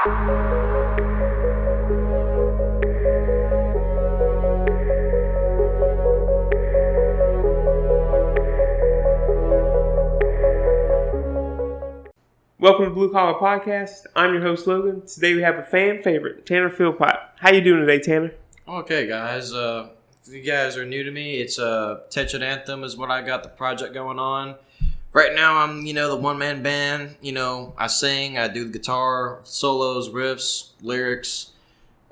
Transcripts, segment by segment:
Welcome to Blue Collar Podcasts. I'm your host, Logan. Today we have a fan favorite, Tanner Philpot. How you doing today, Tanner? Okay, guys. If you guys are new to me, it's Tetched Anthem is what I got the project going on. Right now, I'm, the one-man band. I sing, I do the guitar, solos, riffs, lyrics.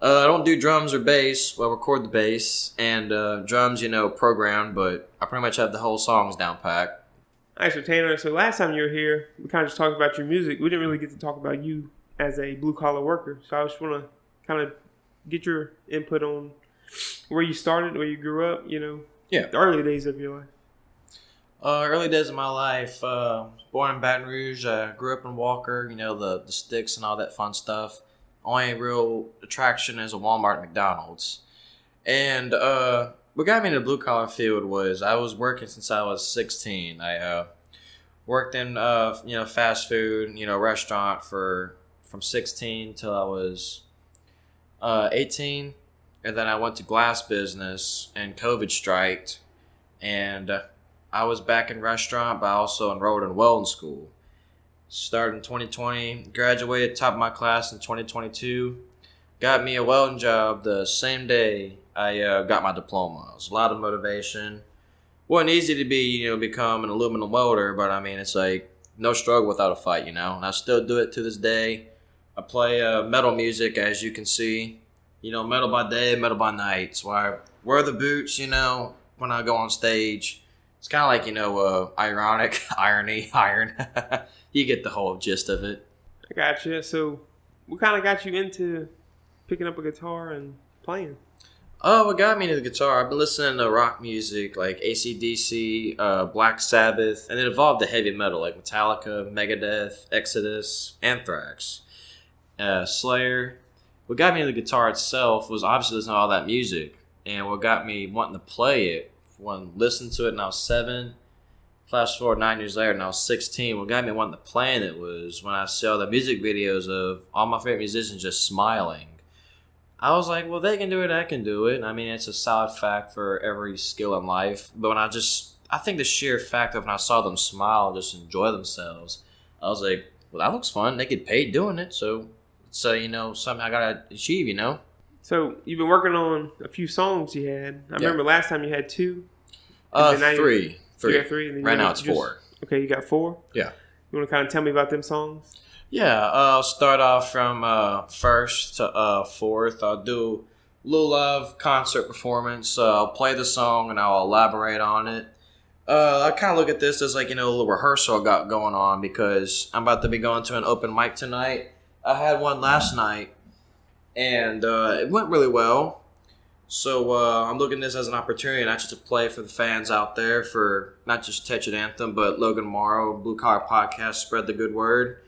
I don't do drums or bass. Well, I record the bass. And drums, programmed, but I pretty much have the whole songs down packed. All right, so Tanner, last time you were here, we kind of just talked about your music. We didn't really get to talk about you as a blue-collar worker. So I just want to kind of get your input on where you started, where you grew up, the early days of your life. Early days of my life, born in Baton Rouge. I grew up in Walker, the sticks and all that fun stuff. Only real attraction is a Walmart and McDonald's. And what got me in the blue-collar field was I was working since I was 16. I worked in, fast food, restaurant from 16 till I was 18. And then I went to glass business and COVID striked. And I was back in restaurant, but I also enrolled in welding school. Started in 2020, graduated top of my class in 2022. Got me a welding job the same day I got my diploma. It was a lot of motivation. Wasn't easy to be, become an aluminum welder, but it's like no struggle without a fight, and I still do it to this day. I play metal music, as you can see, metal by day, metal by night. So I wear the boots, when I go on stage. It's kind of like, ironic, irony, iron. You get the whole gist of it. I gotcha. So what kind of got you into picking up a guitar and playing? Oh, what got me into the guitar? I've been listening to rock music like AC/DC, Black Sabbath, and it evolved to heavy metal like Metallica, Megadeth, Exodus, Anthrax, Slayer. What got me into the guitar itself was obviously listening to all that music, and what got me wanting to play it, listened to it when I was 7, flash forward 9 years later and I was 16, what got me wanting to play it was when I saw the music videos of all my favorite musicians just smiling. I was like, well, they can do it, I can do it. It's a solid fact for every skill in life. But I think the sheer fact of when I saw them smile, just enjoy themselves, I was like, well, that looks fun. They get paid doing it. So something I got to achieve, So you've been working on a few songs you had. I remember last time you had 2. 3. You got 3. Right now it's 4. Okay, you got 4? Yeah. You want to kind of tell me about them songs? Yeah, I'll start off from 1st to 4th. I'll do a little love concert performance. I'll play the song and I'll elaborate on it. I kind of look at this as like, a little rehearsal I got going on because I'm about to be going to an open mic tonight. I had one last night and it went really well. So I'm looking at this as an opportunity not just to play for the fans out there for not just Tetched Anthem, but Logan Morrow, Blue Collar Podcast, spread the good word.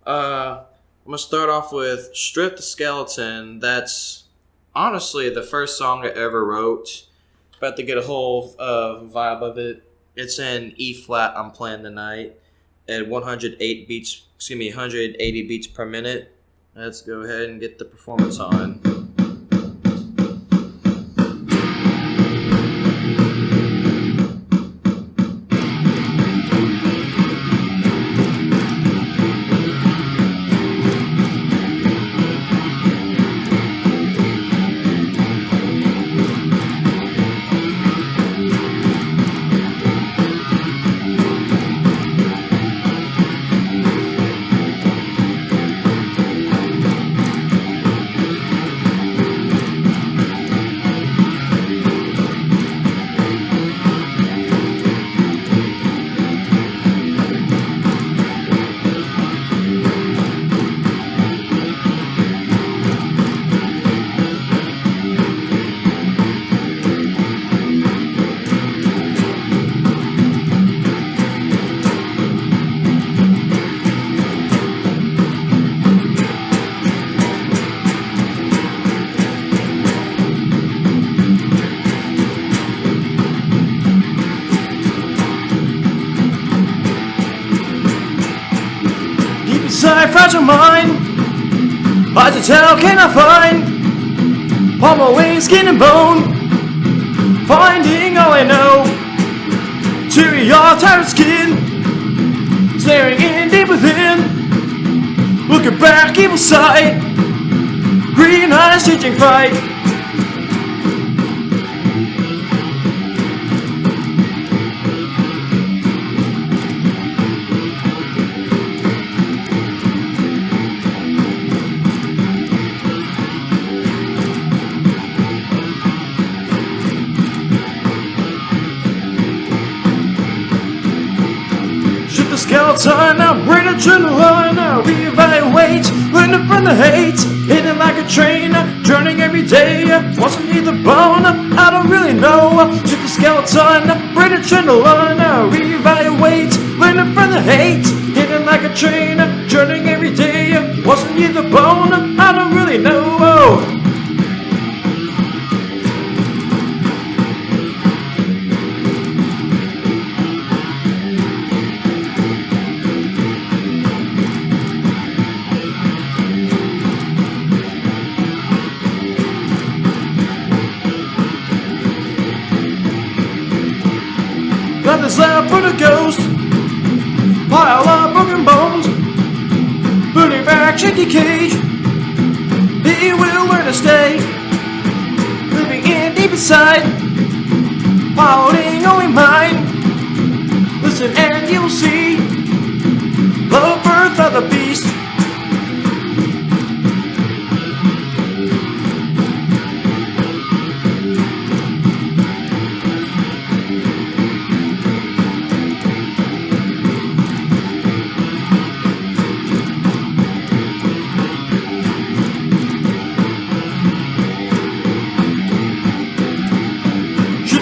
I'm going to start off with Strip the Skeleton. That's honestly the first song I ever wrote. About to get a whole vibe of it. It's in E flat. I'm playing tonight at 180 beats per minute. Let's go ahead and get the performance on. Fragile mind, Eyes to tell can I find all my wings, skin and bone, finding all I know. Teary all tired skin, staring in deep within, looking back evil sight, green eyes changing fight. Skeleton, now bring a adrenaline, now reevaluate, learning from the hate, hitting like a train, journeying every day, what's beneath the bone, I don't really know, shoot the skeleton, bring adrenaline, now reevaluate, learning from the hate, hitting like a train, journeying every day, what's beneath the bone, I don't really know. Got this lab for the ghost, pile of broken bones, burning back shaky cage. He will learn to stay, living in deep inside, following only mine. Listen and you'll see the birth of the beast.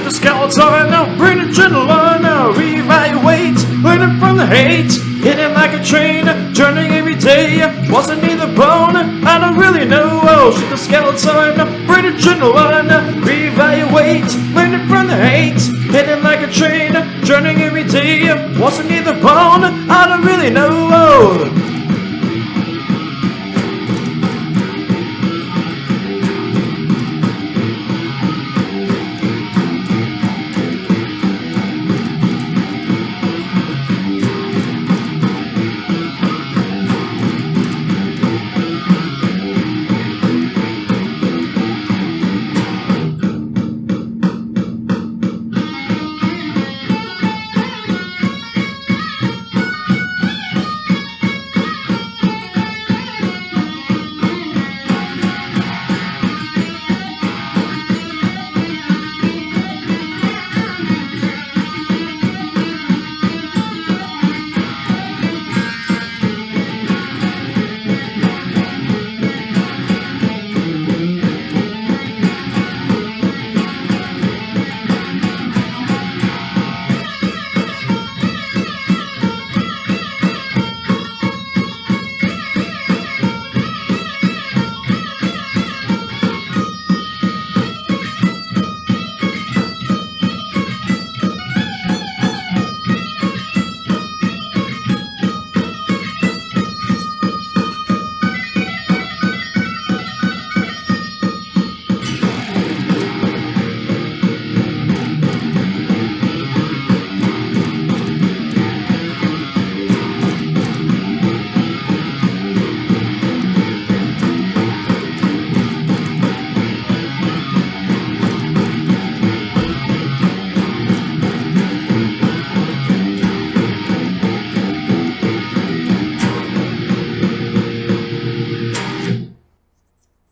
Skeleton, now bring adrenaline, now reevaluate, learning from the hate, hitting like a train, journeying every day, what's beneath the bone, I don't really know, shoot the skeleton, bring adrenaline, reevaluate, learning from the hate, hitting like a train, journeying every day, what's beneath the bone, I don't really know.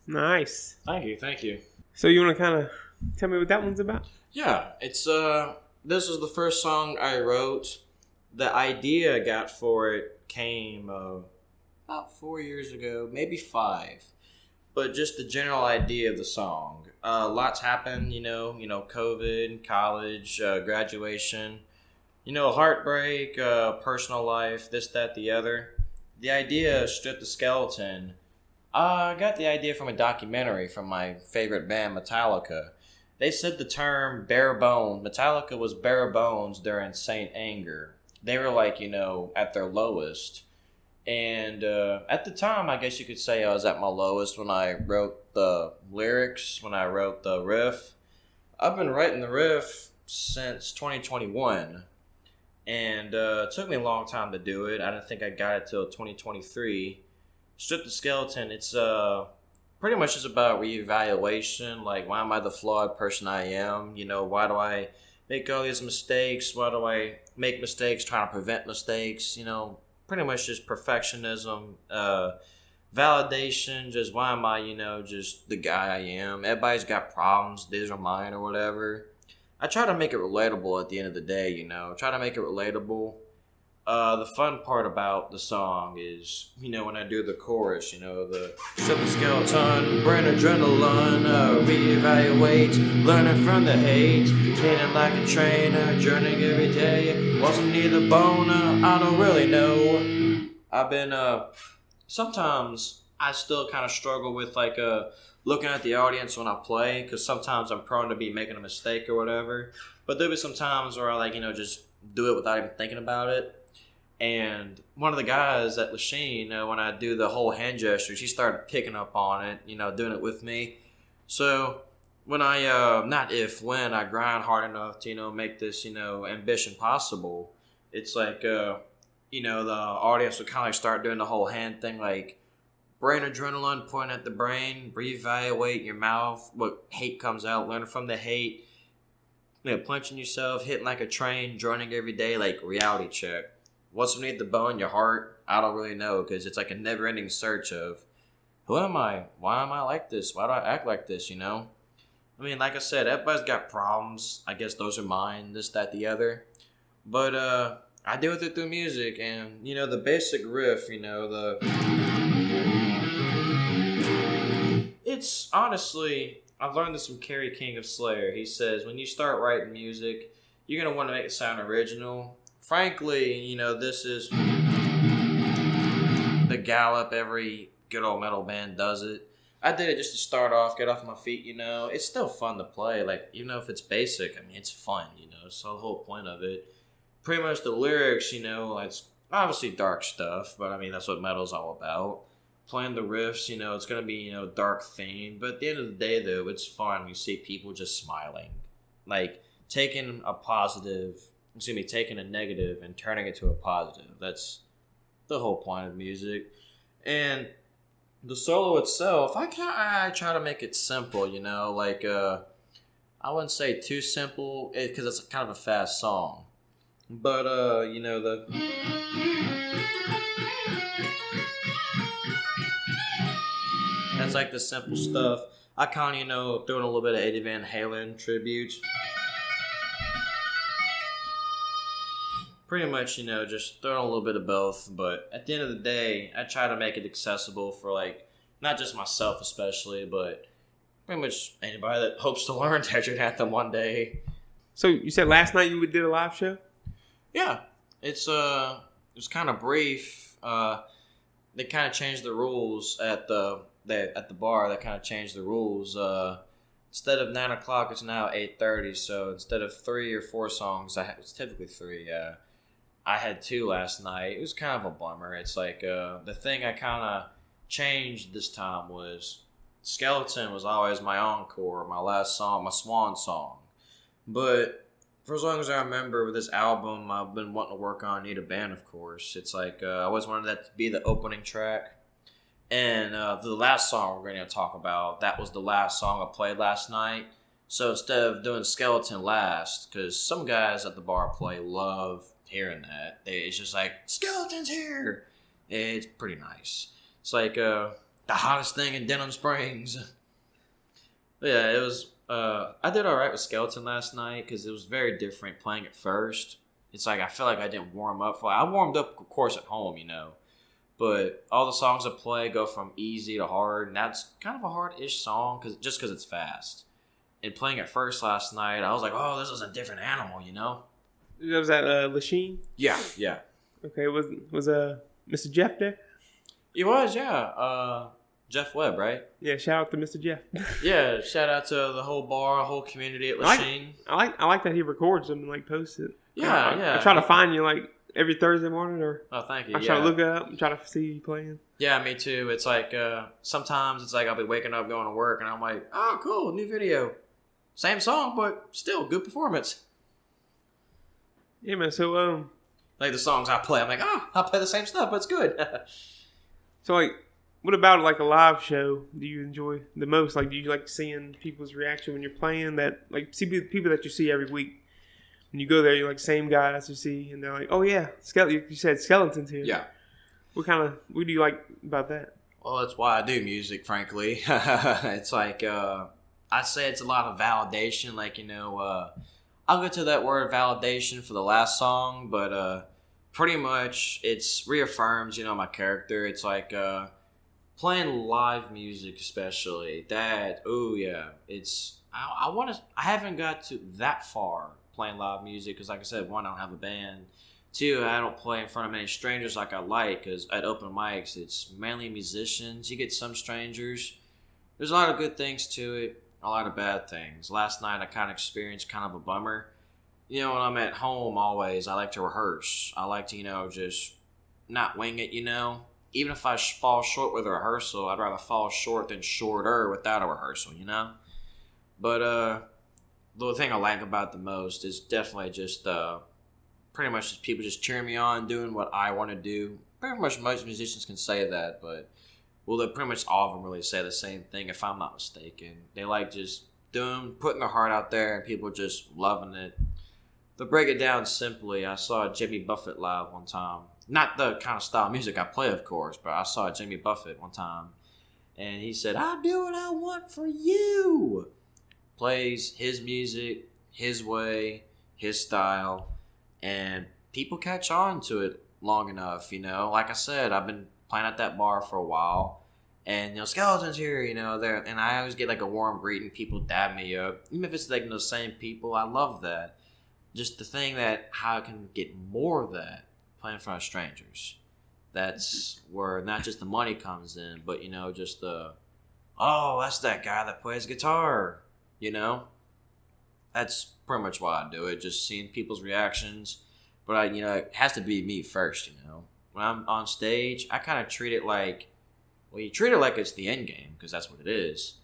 Nice. Thank you. So you want to kind of tell me what that one's about? Yeah, it's this was the first song I wrote. The idea I got for it came about 4 years ago, maybe 5. But just the general idea of the song. Lots happened, COVID, college, graduation, heartbreak, personal life, this, that, the other. The idea, Strip the Skeleton, I got the idea from a documentary from my favorite band, Metallica. They said the term bare bones. Metallica was bare bones during Saint Anger. They were at their lowest. And at the time, I guess you could say I was at my lowest when I wrote the lyrics, when I wrote the riff. I've been writing the riff since 2021, and it took me a long time to do it. I didn't think I got it till 2023. Strip the Skeleton, it's pretty much just about reevaluation. Like, why am I the flawed person I am? You know, why do I make all these mistakes? Why do I make mistakes, trying to prevent mistakes? You know, pretty much just perfectionism, validation, just why am I, just the guy I am. Everybody's got problems, these are mine or whatever. I try to make it relatable at the end of the day, try to make it relatable. The fun part about the song is, when I do the chorus, the strip the skeleton, burn adrenaline, reevaluate, learning from the hate, training like a trainer, journeying every day, wasn't neither boner, I don't really know. I've been, sometimes I still kind of struggle with looking at the audience when I play, because sometimes I'm prone to be making a mistake or whatever, but there'll be some times where I just do it without even thinking about it. And one of the guys at Lachine, when I do the whole hand gestures, he started picking up on it, doing it with me. So when when I grind hard enough to, make this, ambition possible, it's like, the audience would kind of start doing the whole hand thing, like brain adrenaline, point at the brain, reevaluate your mouth, what hate comes out, learn from the hate, punching yourself, hitting like a train, joining every day, like reality check. What's beneath the bone, your heart? I don't really know, because it's like a never-ending search of, who am I? Why am I like this? Why do I act like this, I mean, like I said, everybody's got problems. I guess those are mine, this, that, the other. But I deal with it through music, and, the basic riff, it's honestly, I've learned this from Kerry King of Slayer. He says, when you start writing music, you're going to want to make it sound original. Frankly, this is the gallop. Every good old metal band does it. I did it just to start off, get off my feet, It's still fun to play. Like, even if it's basic, I mean, it's fun, So the whole point of it. Pretty much the lyrics, it's obviously dark stuff, but I mean, that's what metal's all about. Playing the riffs, it's going to be, dark themed. But at the end of the day, though, it's fun when you see people just smiling. Like, taking a negative and turning it to a positive. That's the whole point of music. And the solo itself, I try to make it simple, I wouldn't say too simple, because it's kind of a fast song. But, that's like the simple stuff. I kind of, throw in a little bit of Eddie Van Halen tributes. Pretty much, just throwing a little bit of both. But at the end of the day, I try to make it accessible for, not just myself especially, but pretty much anybody that hopes to learn Desert Anthem one day. So you said last night you did a live show? Yeah. It was kind of brief. They kind of changed the rules at the bar. They kind of changed the rules. Instead of 9 o'clock, it's now 8:30. So instead of 3 or 4 songs, it's typically 3. I had 2 last night. It was kind of a bummer. It's like the thing I kind of changed this time was Skeleton was always my encore, my last song, my swan song. But for as long as I remember with this album, I've been wanting to work on Need a Band, of course. It's like I always wanted that to be the opening track. And the last song we're going to talk about, that was the last song I played last night. So instead of doing Skeleton last, because some guys at the bar love hearing that. It's just like, Skeleton's here! It's pretty nice. It's like the hottest thing in Denham Springs. But yeah, it was... I did alright with Skeleton last night, because it was very different playing it first. It's like, I feel like I didn't warm up. I warmed up, of course, at home, But all the songs I play go from easy to hard, and that's kind of a hard-ish song, just because it's fast. And playing it first last night, I was like, oh, this is a different animal, Was that Lachine? Yeah. Okay, was Mr. Jeff there? He was, yeah. Jeff Webb, right? Yeah, shout out to Mr. Jeff. Yeah, shout out to the whole bar, whole community at Lachine. I like that he records them and posts it. Yeah. I try to find you every Thursday morning, or Oh, thank you. I try to look it up and try to see you playing. Yeah, me too. It's like sometimes it's like I'll be waking up going to work and I'm like, oh, cool, new video, same song, but still good performance. Yeah, man. So like the songs I play, I'm like, I'll play the same stuff, but it's good. So, like, what about, like, a live show do you enjoy the most? Like, do you like seeing people's reaction when you're playing that? Like, see people that you see every week. When you go there, you're like, same guys you see, and they're like, oh, yeah, you said Skeleton's here. Yeah. What do you like about that? Well, that's why I do music, frankly. It's like, I say it's a lot of validation. Like, I'll get to that word validation for the last song, but pretty much it's reaffirms, my character. It's like playing live music, especially that. Oh yeah, it's I haven't got to that far playing live music because, like I said, one, I don't have a band. Two, I don't play in front of many strangers like I like, because at open mics it's mainly musicians. You get some strangers. There's a lot of good things to it, a lot of bad things. Last night I kind of experienced kind of a bummer. When I'm at home, always, I like to rehearse. I like to, just not wing it, Even if I fall short with a rehearsal, I'd rather fall short than shorter without a rehearsal, But the thing I like about it the most is definitely just pretty much just people just cheering me on, doing what I want to do. Pretty much most musicians can say that, but, they pretty much all of them really say the same thing, if I'm not mistaken. They like just putting their heart out there, and people just loving it. To break it down simply, I saw Jimmy Buffett live one time. Not the kind of style of music I play, of course, but I saw Jimmy Buffett one time. And he said, I do what I want for you. Plays his music, his way, his style. And people catch on to it long enough, Like I said, I've been playing at that bar for a while. And, Skeleton's here, there. And I always get like a warm greeting. People dab me up. Even if it's like those same people, I love that. Just the thing that how I can get more of that playing in front of strangers. That's where not just the money comes in, but just that's that guy that plays guitar. That's pretty much why I do it. Just seeing people's reactions, but it has to be me first. When I'm on stage, I kind of treat it like, you treat it like it's the end game because that's what it is.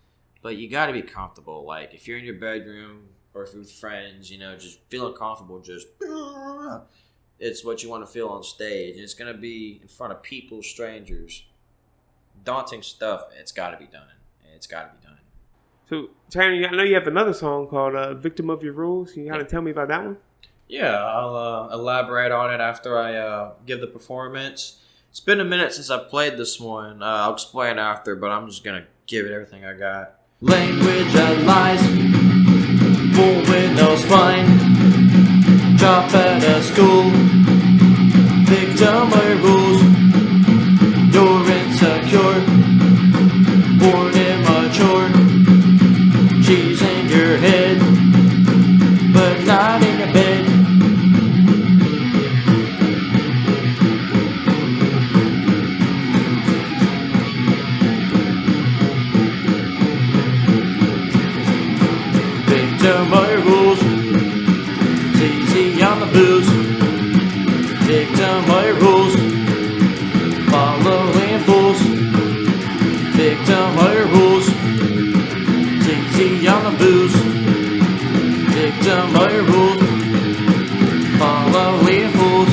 But you got to be comfortable. Like if you're in your bedroom. Or if you're with friends, just feeling comfortable, it's what you want to feel on stage. And it's going to be in front of people, strangers. Daunting stuff. It's got to be done. So, Tanner, I know you have another song called Victim of Your Rules. Can you kind of tell me about that one? Yeah, I'll elaborate on it after I give the performance. It's been a minute since I played this one. I'll explain after, but I'm just going to give it everything I got. Language of lies. Bull with no spine, drop out of school, victim of your rules, you're insecure, born immature, she's in your head, but not in your bed. Victim of your rules, it's easy on the blues. Victim of your rules, following fools. Victim of your rules, it's easy on the blues. Victim of your rules, following fools.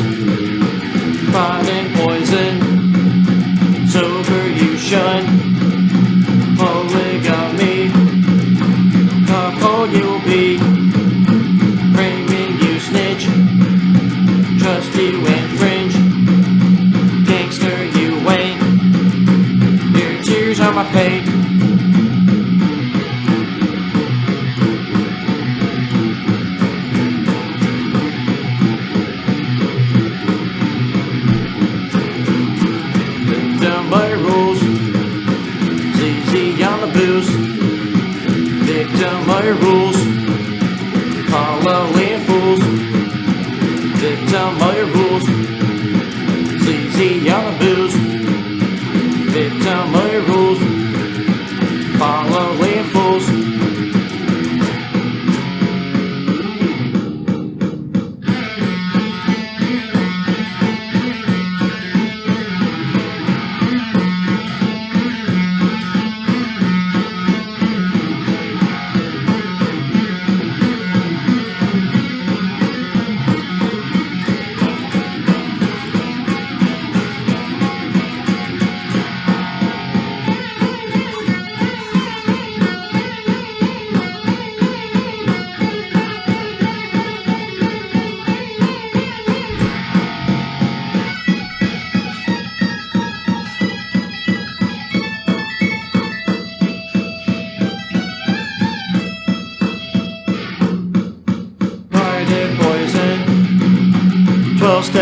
Pride and poison, sober you shun. Polygamy, couple you'll be, framing you snitch, trust you infringe, gangster you ain't, your tears are my pain. Victim by rules, it's easy on the booze. Victim of your rules, following fools. Victim of your rules, it's easy on the booze. Victim of your rules, following fools.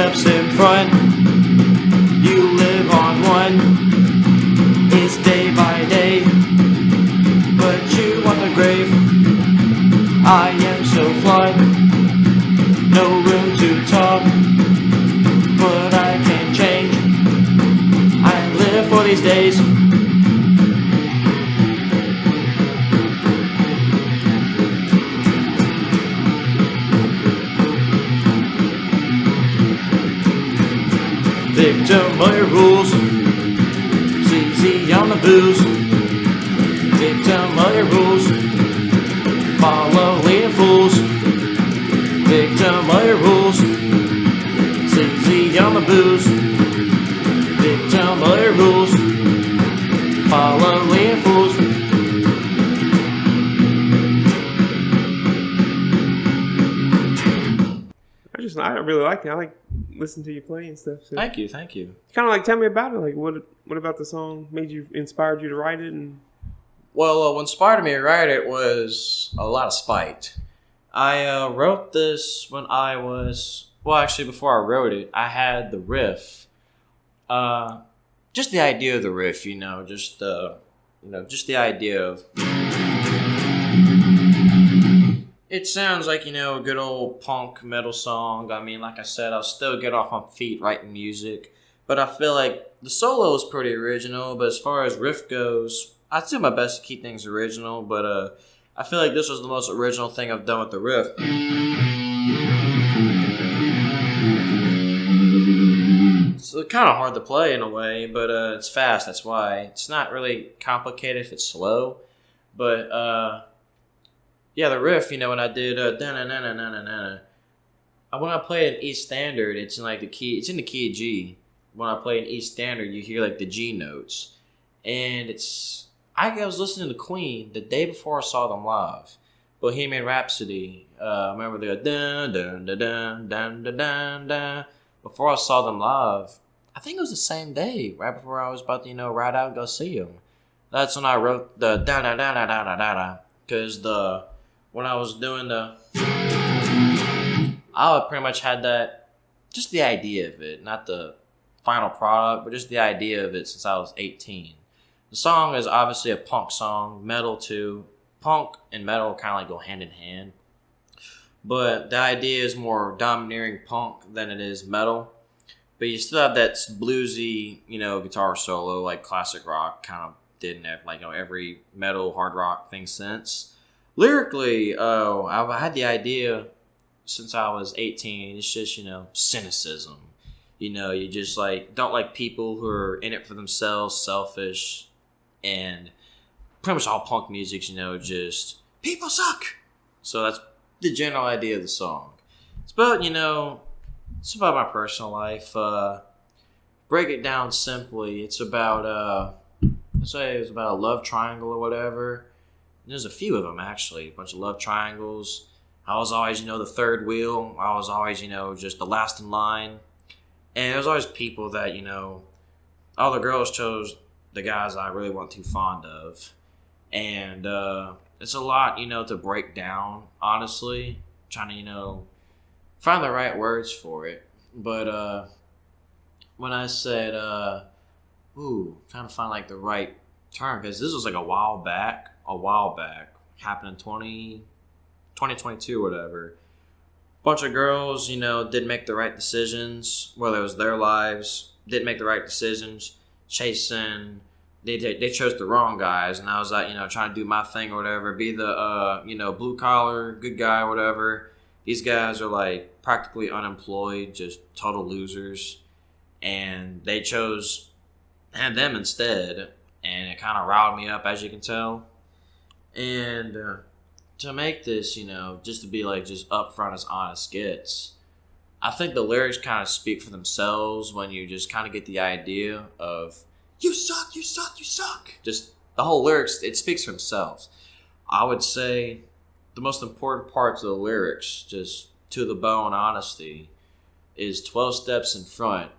steps in front. You live on one. It's day by day, but you want the grave. I am so flawed. No room to talk, but I can change. I live for these days. Victim of your rules, easy on the booze. Victim of your rules, follow leading fools. Victim of your rules, easy on the booze. Victim of your rules, follow leading fools. I really like it. I like listening to you play and stuff. So. Thank you. Kind of like tell me about it. Like what about the song inspired you to write it? And well, what inspired me to write it was a lot of spite. I wrote this when I was actually before I wrote it, I had the riff. Just the idea of the riff, just the idea of. It sounds like, a good old punk metal song. I mean, like I said, I'll still get off my feet writing music. But I feel like the solo is pretty original. But as far as riff goes, I do my best to keep things original. But I feel like this was the most original thing I've done with the riff. So it's kind of hard to play in a way, but it's fast. That's why. It's not really complicated if it's slow. But... yeah, the riff, when I did when I play an E standard, it's in like the key. It's in the key of G. When I play an E standard, you hear like the G notes, and it's. I was listening to Queen the day before I saw them live, Bohemian Rhapsody. Remember they go dun dun dun dun dun dun dun dun. Before I saw them live, I think it was the same day, right before I was about to ride out and go see them. That's when I wrote the da da da da da da da, because when I was doing I pretty much had that, just the idea of it, not the final product, but just the idea of it since I was 18. The song is obviously a punk song, metal too. Punk and metal kind of like go hand in hand. But the idea is more domineering punk than it is metal. But you still have that bluesy, guitar solo like classic rock kind of did in every metal, hard rock thing since. Lyrically, I've had the idea since I was 18. It's just, cynicism. You just don't like people who are in it for themselves, selfish, and pretty much all punk music's, just people suck. So that's the general idea of the song. It's about, it's about my personal life. Break it down simply. It's about, let's say it's about a love triangle or whatever. There's a few of them, actually. A bunch of love triangles. I was always, the third wheel. I was always, just the last in line. And there was always people that, all the girls chose the guys I really weren't too fond of. And it's a lot, to break down, honestly. Trying to, find the right words for it. But when I said, trying to find, the right term. Because this was, a while back, happened in 2022 or whatever. Bunch of girls, didn't make the right decisions, whether it was their lives, didn't make the right decisions, chasing, they chose the wrong guys, and I was trying to do my thing or whatever, be the, blue collar, good guy or whatever. These guys are practically unemployed, just total losers, and they chose them instead, and it kind of riled me up, as you can tell. And to make this, just to be just upfront as honest gets, I think the lyrics kind of speak for themselves when you just kind of get the idea of, you suck, you suck, you suck. Just the whole lyrics, it speaks for themselves. I would say the most important parts of the lyrics, just to the bone honesty, is 12 steps in front.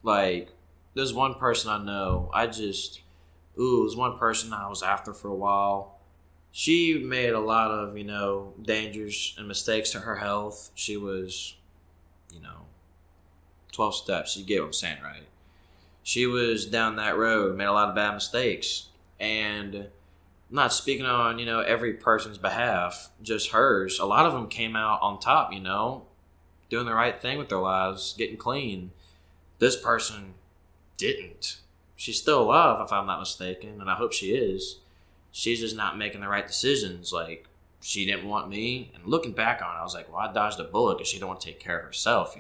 There's one person I know, there's one person I was after for a while. She made a lot of, dangers and mistakes to her health. She was, 12 steps. You get what I'm saying, right? She was down that road, made a lot of bad mistakes. And I'm not speaking on, every person's behalf, just hers. A lot of them came out on top, doing the right thing with their lives, getting clean. This person didn't. She's still alive, if I'm not mistaken, and I hope she is. She's just not making the right decisions. Like, she didn't want me. And looking back on it, I was like, well, I dodged a bullet because she didn't want to take care of herself,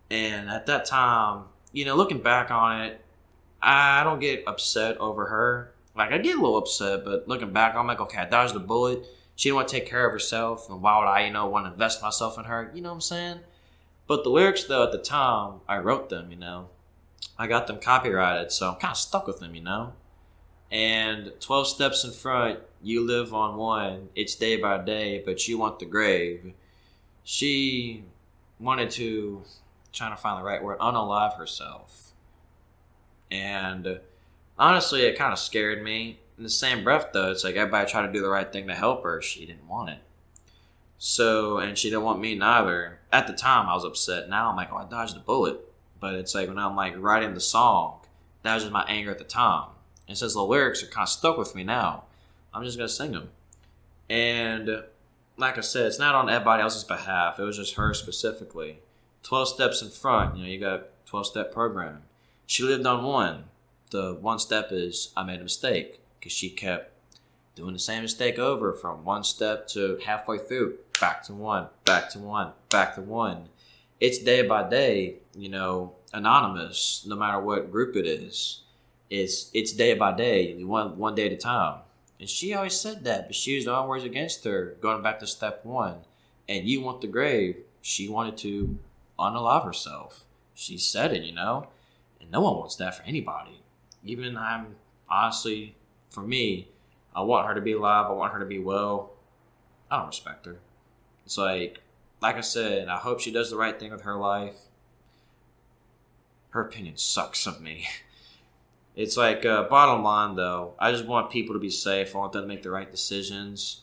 And at that time, looking back on it, I don't get upset over her. Like, I get a little upset, but looking back, I'm like, okay, I dodged a bullet. She didn't want to take care of herself, and why would I, want to invest myself in her? You know what I'm saying? But the lyrics, though, at the time, I wrote them, I got them copyrighted, so I'm kind of stuck with them, And 12 steps in front, you live on one. It's day by day, but you want the grave. She wanted to, trying to find the right word, unalive herself. And honestly, it kind of scared me. In the same breath, though, it's like everybody tried to do the right thing to help her. She didn't want it. So, and she didn't want me neither. At the time, I was upset. Now I'm like, oh, I dodged a bullet. But it's like when I'm like writing the song, that was just my anger at the time. And since the lyrics are kind of stuck with me now, I'm just going to sing them. And like I said, it's not on everybody else's behalf. It was just her specifically. 12 steps in front, you got 12-step program. She lived on one. The one step is I made a mistake because she kept doing the same mistake over from one step to halfway through. Back to one, back to one, back to one. It's day by day, anonymous, no matter what group it is. It's day by day, one day at a time. And she always said that, but she used the words against her, going back to step one. And you want the grave. She wanted to unalive herself. She said it, And no one wants that for anybody. Even honestly, for me, I want her to be alive. I want her to be well. I don't respect her. It's like I said, I hope she does the right thing with her life. Her opinion sucks of me. It's like, bottom line, though, I just want people to be safe. I want them to make the right decisions.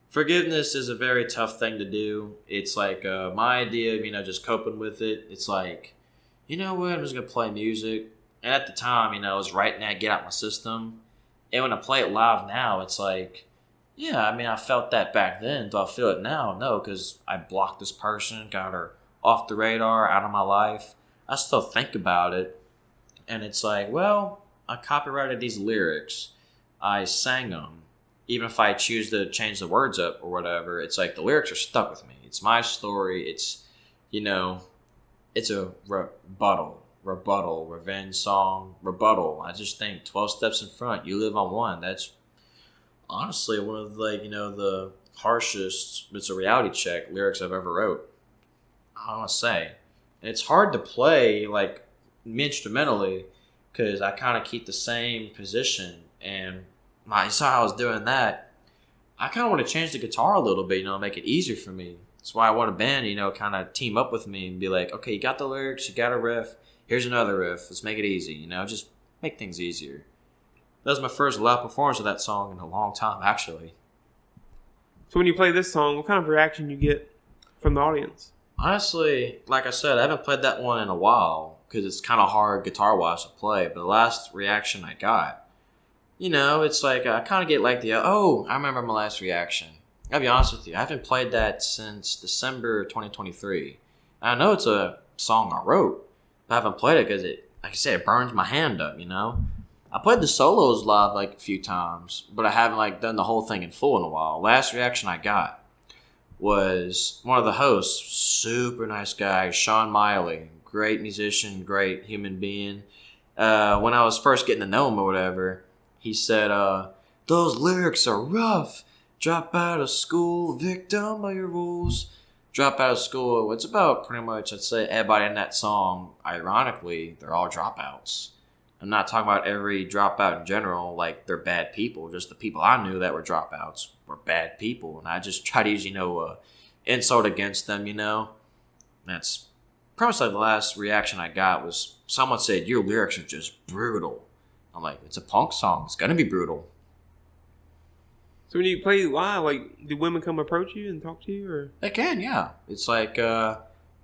Forgiveness is a very tough thing to do. It's like my idea of, just coping with it. It's like, what, I'm just going to play music. And at the time, I was writing that, get out my system. And when I play it live now, it's like, yeah, I felt that back then. Do I feel it now? No, because I blocked this person, got her off the radar, out of my life. I still think about it. And it's like, well, I copyrighted these lyrics. I sang them. Even if I choose to change the words up or whatever, it's like the lyrics are stuck with me. It's my story. It's, it's a rebuttal, revenge song, rebuttal. I just think 12 steps in front, you live on one. That's honestly one of the harshest, it's a reality check, lyrics I've ever wrote. I want to say. And it's hard to play like instrumentally because I kind of keep the same position. And you saw how I was doing that. I kind of want to change the guitar a little bit, make it easier for me. That's why I want a band, kind of team up with me and be like, okay, you got the lyrics, you got a riff. Here's another riff. Let's make it easy, just make things easier. That was my first live performance of that song in a long time, actually. So when you play this song, what kind of reaction you get from the audience? Honestly, like I said, I haven't played that one in a while because it's kind of hard guitar-wise to play. But the last reaction I got, it's like I kind of get like I remember my last reaction. I'll be honest with you. I haven't played that since December 2023. I know it's a song I wrote, but I haven't played it because like I said, it burns my hand up, I played the solos live like a few times, but I haven't done the whole thing in full in a while. Last reaction I got was one of the hosts, super nice guy, Sean Miley, great musician, great human being. When I was first getting to know him or whatever, he said, those lyrics are rough. Drop out of school, victim of your rules. Drop out of school. It's about pretty much, I'd say, everybody in that song, ironically, they're all dropouts. I'm not talking about every dropout in general, like they're bad people. Just the people I knew that were dropouts were bad people. And I just try to use, insult against them, That's pretty much like the last reaction I got was someone said, your lyrics are just brutal. I'm like, it's a punk song. It's going to be brutal. So when you play live, do women come approach you and talk to you? Or they can, yeah. It's like,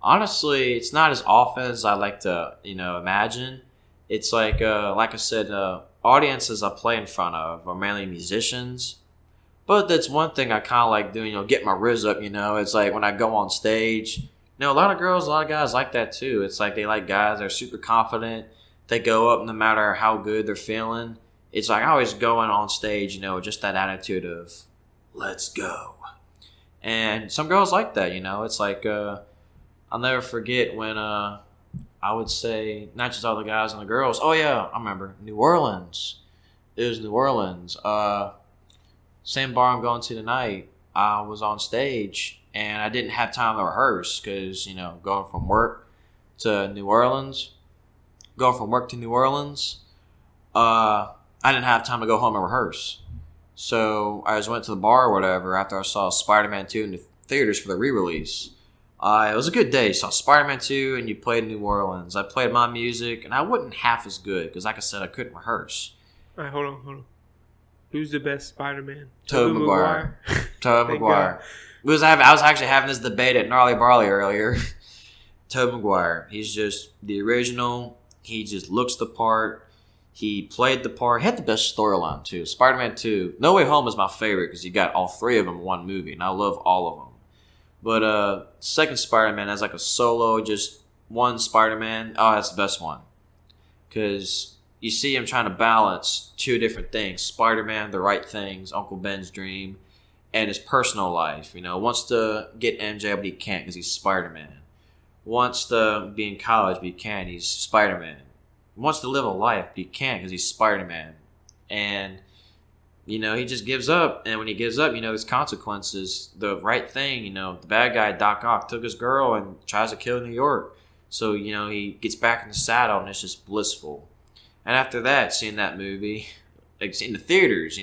Honestly, it's not as often as I like to, imagine. It's like I said, audiences I play in front of are mainly musicians. But that's one thing I kind of like doing, get my riz up, It's like when I go on stage, a lot of girls, a lot of guys like that too. It's like they like guys that are super confident. They go up no matter how good they're feeling. It's like I always going on stage, just that attitude of, let's go. And some girls like that, It's like, I'll never forget when I would say, not just all the guys and the girls. Oh, yeah, I remember. New Orleans. It was New Orleans. Same bar I'm going to tonight. I was on stage, and I didn't have time to rehearse because, going from work to New Orleans, I didn't have time to go home and rehearse. So I just went to the bar or whatever after I saw Spider-Man 2 in the theaters for the re-release. It was a good day. Saw Spider-Man 2 and you played New Orleans. I played my music and I wasn't half as good because, like I said, I couldn't rehearse. All right, hold on. Who's the best Spider-Man? Tobey Maguire. Tobey Maguire. I was actually having this debate at Gnarly Barley earlier. Tobey Maguire. He's just the original. He just looks the part. He played the part. He had the best storyline, too. Spider-Man 2. No Way Home is my favorite because you got all three of them in one movie, and I love all of them. But second Spider-Man has like a solo, just one Spider-Man. Oh, that's the best one. Because you see him trying to balance two different things. Spider-Man, the right things, Uncle Ben's dream, and his personal life. Wants to get MJ, but he can't because he's Spider-Man. Wants to be in college, but he can't. He's Spider-Man. Wants to live a life, but he can't because he's Spider-Man. And, he just gives up. And when he gives up, there's consequences. The right thing, the bad guy, Doc Ock, took his girl and tries to kill New York. So, he gets back in the saddle and it's just blissful. And after that, seeing that movie, like in the theaters,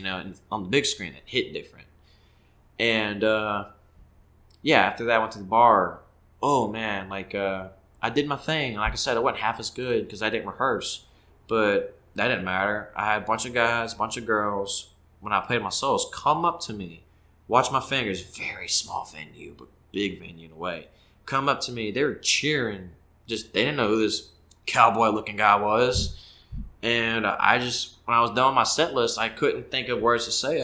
on the big screen, it hit different. And, after that, I went to the bar. Oh, man, I did my thing. Like I said, I wasn't half as good because I didn't rehearse. But that didn't matter. I had a bunch of guys, a bunch of girls, when I played my solos, come up to me. Watch my fingers. Very small venue, but big venue in a way. Come up to me. They were cheering. They didn't know who this cowboy-looking guy was. And when I was done with my set list, I couldn't think of words to say.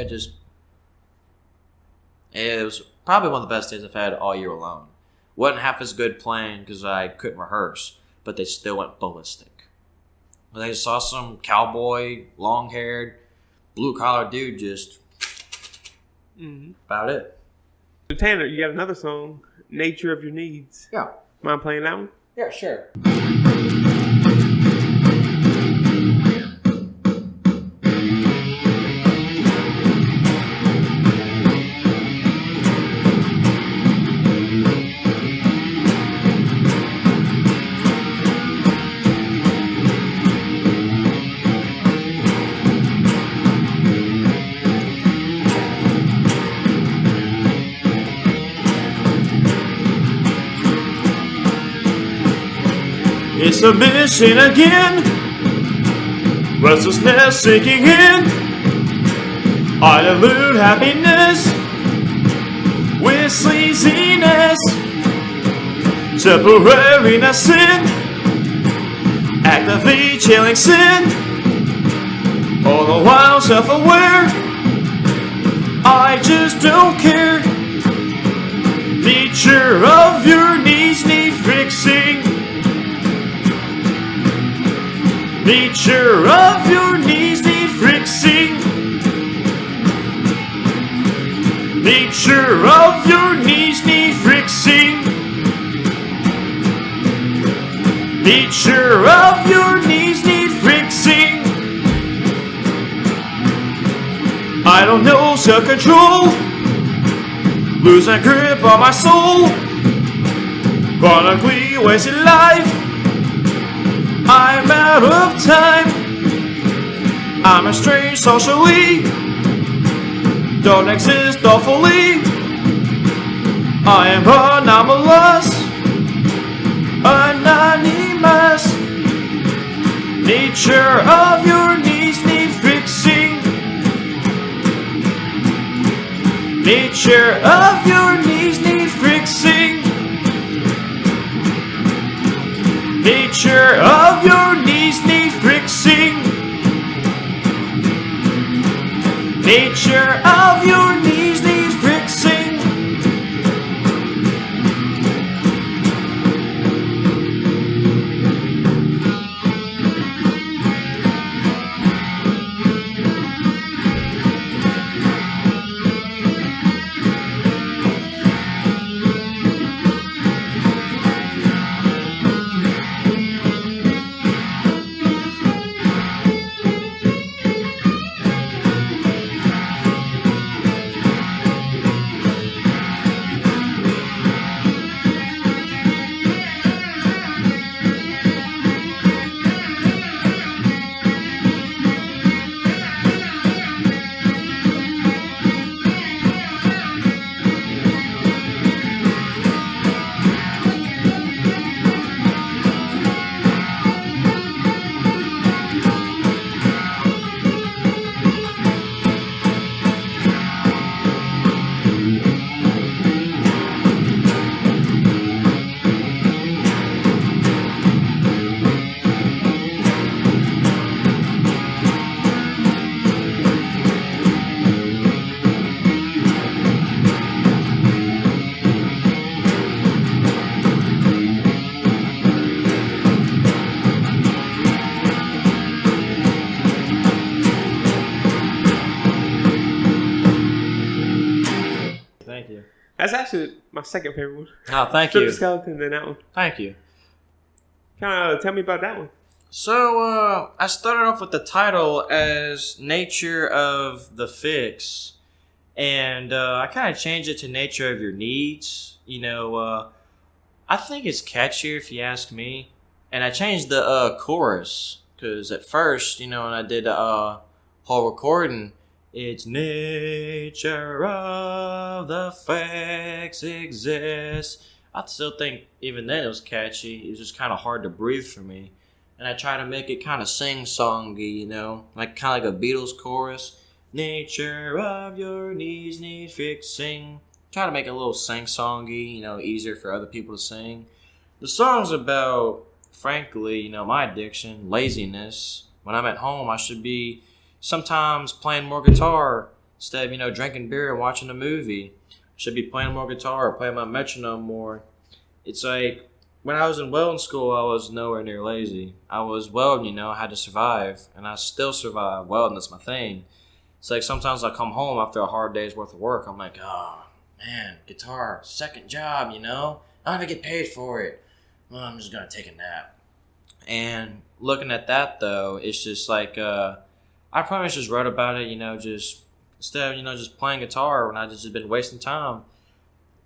It was probably one of the best days I've had all year long. Wasn't half as good playing because I couldn't rehearse, but they still went ballistic. But they saw some cowboy, long-haired, blue-collar dude just about it. So Tanner, you got another song, Nature of Your Needs. Yeah. Mind playing that one? Yeah, sure. It's a mission again, restlessness sinking in. I elude happiness with sleaziness, temporariness sin, actively chilling sin, all the while self-aware. I just don't care. Nature of your needs need fixing. Nature of your needs need fixing. Nature of your needs need fixing. Nature of your needs need fixing. I don't know self-control, losing grip on my soul, chronically wasted life. I'm out of time. I'm estranged socially, don't exist awfully. I am anomalous, anonymous. Nature of your needs need fixing. Nature of your needs need fixing. Nature of your knees need fixing. Nature of your knees need fixing. Thank you. That's actually my second favorite one. Oh, thank Strip you. the Skeleton, then that one. Thank you. Kind of tell me about that one. So, I started off with the title as Nature of the Fix. And I kind of changed it to Nature of Your Needs. You know, I think it's catchier if you ask me. And I changed the chorus. Because at first, you know, when I did the whole recording, it's nature of the facts exists. I still think even then it was catchy. It was just kind of hard to breathe for me. And I try to make it kind of sing-songy, you know, like kind of like a Beatles chorus. Nature of your needs need fixing. Try to make it a little sing-songy, you know, easier for other people to sing. The song's about, frankly, you know, my addiction, laziness. When I'm at home, I should be sometimes playing more guitar instead of, you know, drinking beer and watching a movie. Should be playing more guitar or playing my metronome more. It's like, when I was in welding school, I was nowhere near lazy. I was welding, you know, I had to survive. And I still survive. Welding, that's my thing. It's like sometimes I come home after a hard day's worth of work. I'm like, oh, man, guitar, second job, you know? I'm going to get paid for it. Well, I'm just going to take a nap. And looking at that, though, it's just like, I pretty much just wrote about it, you know, just instead of, you know, just playing guitar when I just been wasting time.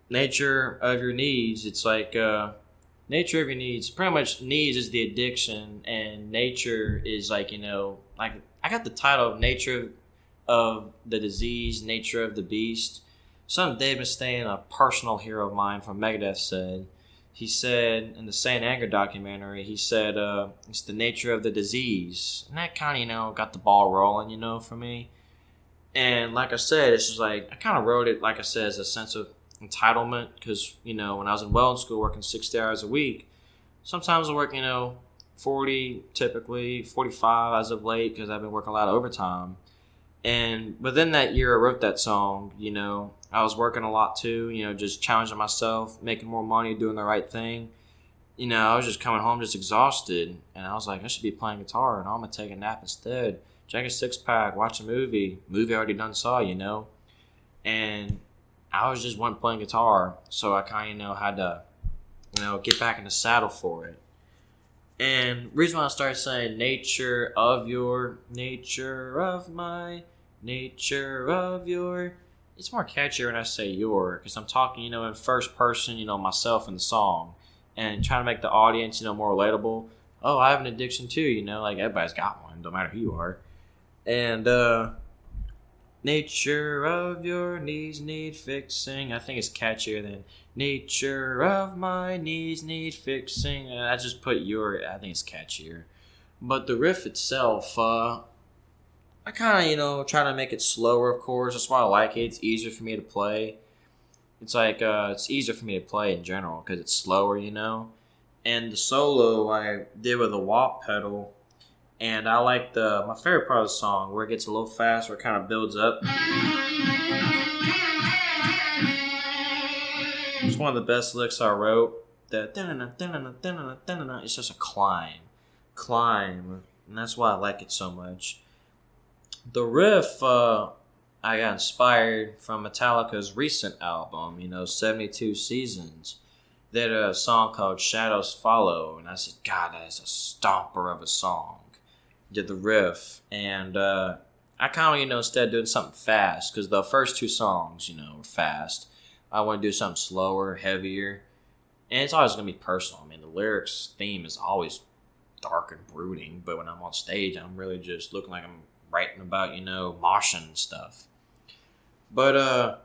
Nature of your needs. It's like nature of your needs. Pretty much needs is the addiction, and nature is like, you know, like I got the title of Nature of the Disease, Nature of the Beast. Something Dave Mustaine, a personal hero of mine from Megadeth, said. He said in the Saint Anger documentary, he said, it's the nature of the disease. And that kind of, you know, got the ball rolling, you know, for me. And like I said, it's just like, I kind of wrote it, like I said, as a sense of entitlement. Because, you know, when I was in welding school working 60 hours a week, sometimes I work, you know, 40, typically 45 as of late, because I've been working a lot of overtime. And within that year I wrote that song, you know, I was working a lot too, you know, just challenging myself, making more money, doing the right thing. You know, I was just coming home just exhausted. And I was like, I should be playing guitar, and I'm going to take a nap instead. Drink a six-pack, watch a movie. Movie I already done saw, you know. And I was just one playing guitar. So I kind of, you know, had to, you know, get back in the saddle for it. And the reason why I started saying nature of your, nature of my, nature of your, it's more catchier when I say your, because I'm talking, you know, in first person, you know, myself in the song, and trying to make the audience, you know, more relatable. Oh, I have an addiction too, you know, like everybody's got one, no matter who you are. And nature of your needs need fixing. I think it's catchier than nature of my needs need fixing. And I just put your, I think it's catchier. But the riff itself, I kind of, you know, try to make it slower, of course. That's why I like it. It's easier for me to play. It's like, it's easier for me to play in general because it's slower, you know. And the solo I did with a wah pedal. And I like my favorite part of the song where it gets a little fast, where it kind of builds up. It's one of the best licks I wrote. It's just a climb. And that's why I like it so much. The riff, I got inspired from Metallica's recent album, 72 Seasons. They had a song called Shadows Follow, and I said, God, that is a stomper of a song. Did the riff, and I kind of, instead of doing something fast, because the first two songs, were fast, I want to do something slower, heavier, and it's always going to be personal. I mean, the lyrics theme is always dark and brooding, but when I'm on stage, I'm really just looking like I'm writing about, moshing and stuff. But,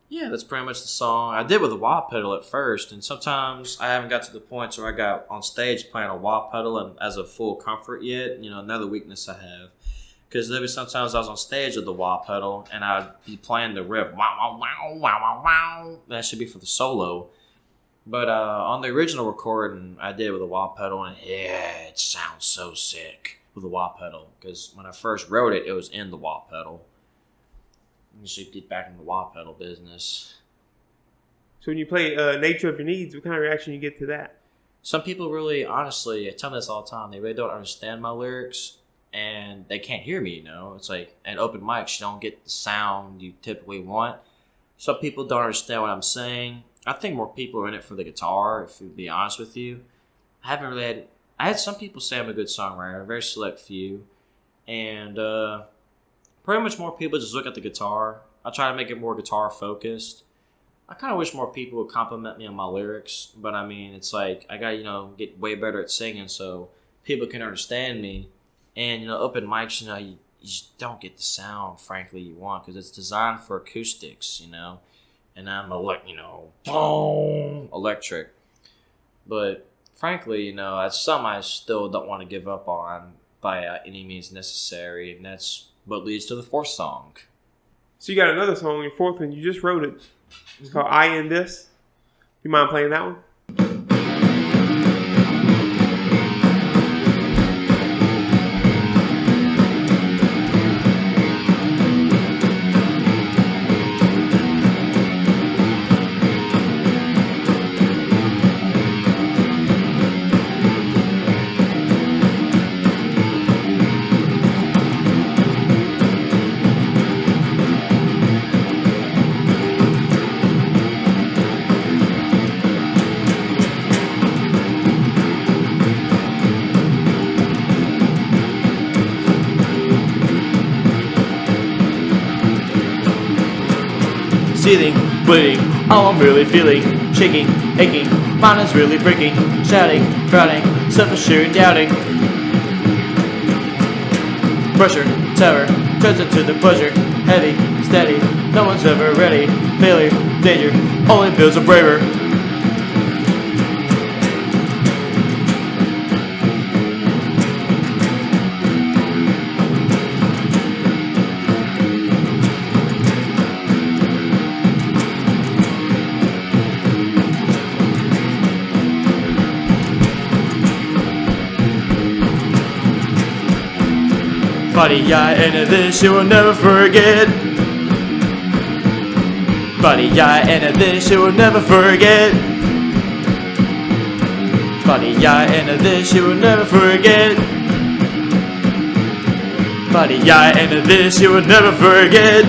yeah, that's pretty much the song. I did with a wah pedal at first, and sometimes I haven't got to the point where I got on stage playing a wah pedal and as a full comfort yet. Another weakness I have. Because there was sometimes I was on stage with the wah pedal, and I'd be playing the riff. Wow, wow, wow, wow, wow, wow. That should be for the solo. But on the original recording, I did with a wah pedal, and yeah, it sounds so sick with the wah pedal. Because when I first wrote it, it was in the wah pedal. You should get back in the wah pedal business. So when you play Nature of Your Needs, what kind of reaction you get to that? Some people really, honestly, I tell me this all the time, they really don't understand my lyrics, and they can't hear me, It's like, at open mics, you don't get the sound you typically want. Some people don't understand what I'm saying. I think more people are in it for the guitar, if to be honest with you. I had some people say I'm a good songwriter, a very select few, and pretty much more people just look at the guitar. I try to make it more guitar focused. I kind of wish more people would compliment me on my lyrics, but I mean, it's like I gotta get way better at singing so people can understand me. And open mics, you just don't get the sound, frankly, you want, because it's designed for acoustics, and I'm electric. But frankly, it's something I still don't want to give up on by any means necessary, and that's what leads to the fourth song. So you got another song, your fourth one. You just wrote it. It's called I In This. You mind playing that one? Seething, bleeding, all I'm really feeling, shaking, aching, mind is really breaking, shouting, drowning, self-assured, doubting. Pressure, terror, turns into the pleasure, heavy, steady, no one's ever ready, failure, danger, only builds a braver. Buddy, yeah, into this you will never forget. Buddy, yeah, into this you will never forget. Buddy, yeah, into this you will never forget. Buddy, yeah, into this you will never forget.